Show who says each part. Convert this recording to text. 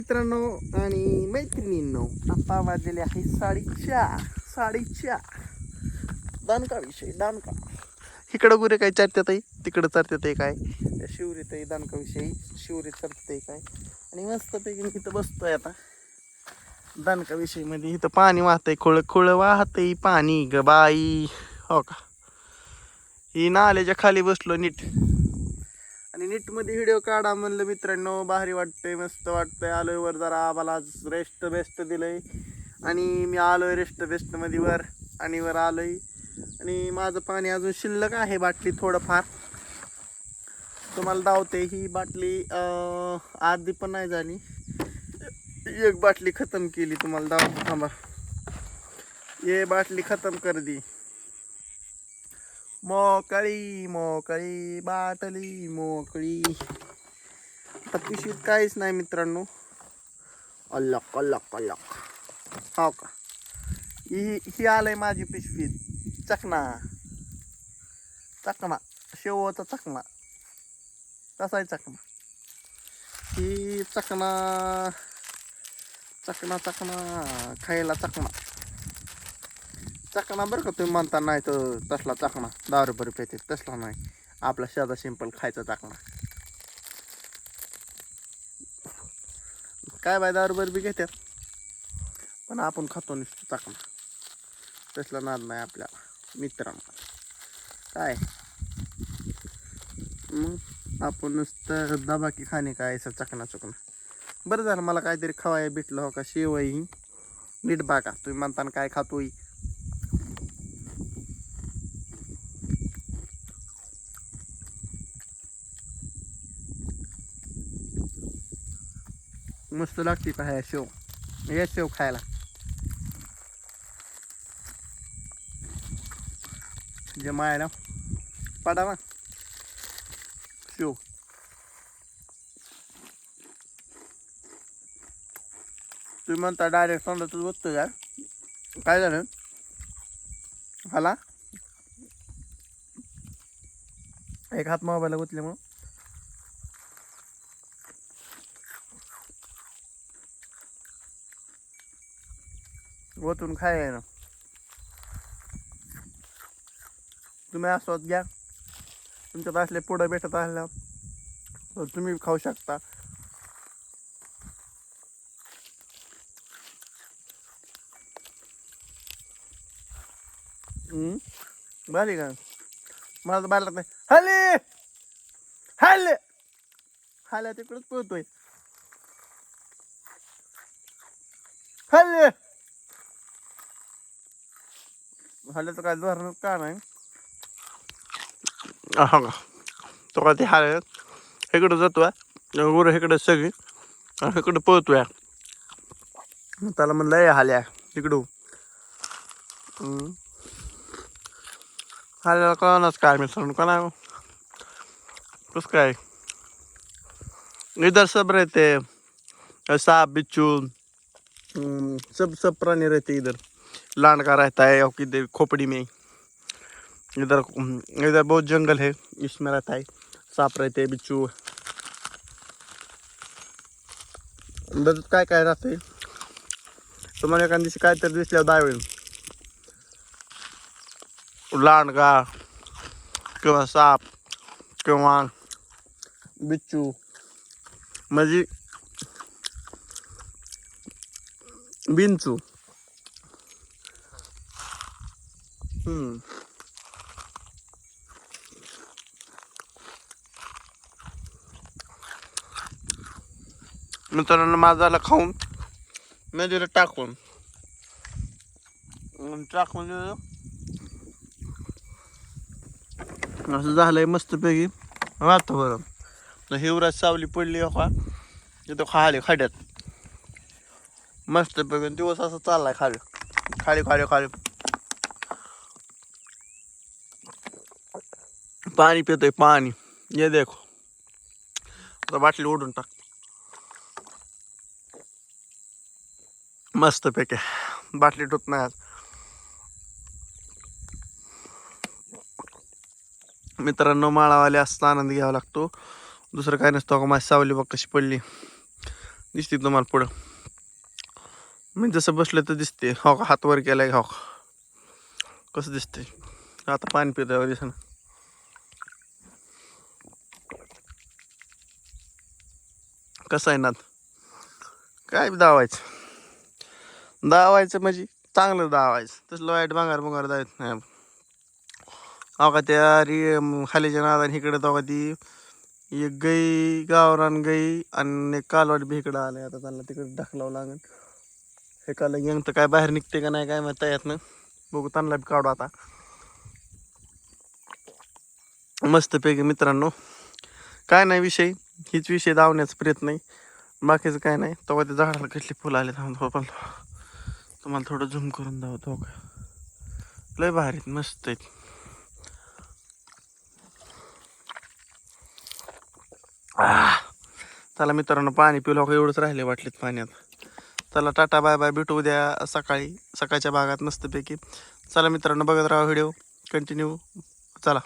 Speaker 1: मित्रांनो आणि मैत्रिणींनो, आता वाजलेले आहे 4:30. दानका विषय दानका. इकडं गुरे काय चर्चेत आहे, तिकडं चर्चेत आहे काय, शिवरीत आहे दानका विषयी, शिवरीत चर्चेत आहे काय. आणि मस्तपैकी इथं बसतोय आता दानका विषयी मध्ये. इथं पाणी वाहतंय, खोळ खोळ वाहतंय पाणी ग बाई. हो का, ही नाल्याच्या खाली बसलो नीट. आणि नीटमध्ये व्हिडिओ काढा म्हणलं मित्रांनो, भारी वाटतंय, मस्त वाटतंय. आलोय वर, जरा आम्हाला रेस्ट बेस्ट दिलंय आणि मी आलोय रेस्ट बेस्टमध्ये वर. आणि वर आलोय आणि माझं पाणी अजून शिल्लक आहे बाटली थोडंफार. तुम्हाला दावते ही बाटली अर्धी पण नाही झाली, एक बाटली खतम केली. तुम्हाला दावतो थांबा, ये बाटली खतम कर दी. मोकळी मोकळी बाटली मोकळी. आता पिशवीत काहीच नाही मित्रांनो. अल्लक अल्लक अल्लक. हो का, ही आलंय माझी पिशवीत. चकना चकना, शेवचा चकना. कसा आहे चकना? ही चकना चकना चकना खायला चकना. चकना बरं का तुम्ही म्हणता, नाही तर तसला चकना 10 रुपये पेते तसला नाही, आपला साधा सिंपल खायचा चकना. काय बाय 10 रुपये बी घेतात, पण आपण खातो नुसतं चकना. तसला नाद नाही आपल्याला मित्रांनो. काय मग आपण नुसतं दबाकी खाणे काय असं चकना चकना. बरं झालं मला काहीतरी खवाय भेटलं. हो का, शेवई नीट बाका. तुम्ही म्हणताना काय खातोय. मस्त लागते का ह्या शेव, हे शेव खायला. जे मायला पाडा ना शेव. तुम्ही म्हणता डायरेक्ट तोंडातच बसतो का, काय झालं हाला. एक हात मोबाईलला गुतल्यामुळं ओतून खाय ना. तुम्ही आस्वाद घ्या, तुमच्यात असले पुढं भेटत असल्या तर तुम्ही खाऊ शकता. भारी का, मला तर बाहेर नाही. हल्ले हल्ले हाल्या तिकडंच पळतोय. हल्ले हल्ल्याचं काय धरणं का नाही. हा का, तो का ते हाल इकडं जातोय, गुरं इकडं सगळी इकडं पळतोय. त्याला म्हणलं ये हाल्या तिकडं. हाल्याला कळणाच काय मित्रांनो, का नाही कसं काय. इधर सब रहते, सांप बिच्छू सब सब प्राणी रहते इधर. लांडका रहता है और किधर खोपड़ी में. इधर इधर बहुत जंगल है, इसमें रहता है सांप रहते बिच्छू. बरं काय काय राहते. तुम्हाला एखाद दिवशी काय तर दिसल्यावर दावेल लांडगा किंवा साप किंवा बिच्छू, म्हणजे बिंचू. मित्रांनो माझाला खाऊन मी दिलं टाकून टाकून दिलं. असं झालंय मस्तपैकी वातावरण. हिवराज सावली पडली हो का, तिथं खाली खाड्यात मस्तपैकी दिवस असं चाललाय खाली खाली खाली खाली. पाणी पितोय पाणी. ये देखो, आता बाटली ओढून टाक मस्तपैकी. बाटली टूत नाही आज मित्रांनो. माळावाले असता आनंद घ्यावा लागतो, दुसरं काय नसतं. का माझी सावली बघ कशी पडली, दिसते तुम्हाला पुढं मी जसं बसलं तर दिसते. हो का हात वर केलाय हो का कसं दिसतंय. आता पाणी पितं दिसणं. कसं आहे नात काय दावायचं म्हणजे चांगलं दावायचं तसलं वाईट भांगार जायचं नाही. हो का त्या खालीच्या नादाने इकडे तो का ती एक गाई गावरान गाई आणि एक कालवाड बी इकडं आले. आता त्यांना तिकडे ढकलावं लागेल. हे काल यंग तर काय बाहेर निघते का नाही काय म्हणता येत ना. बघू त्यांना बी काढू आता मस्तपैकी. मित्रांनो काय नाही विषय हीच विषय धावण्याचा प्रयत्न आहे. बाकीचं काय नाही. तेव्हा ते झाडाला कसली फुलं आले पण तुम्हाला थोडं झूम करून दावतो. लय भारी मस्त आहेत. चला मित्रांनो पाणी पिलो का एवढंच राहिले वाटलेत पाण्यात. चला टाटा बाय बाय भेटू उद्या सकाळच्या भागात मस्तपैकी. चला मित्रांनो बघत राहा व्हिडिओ कंटिन्यू. चला.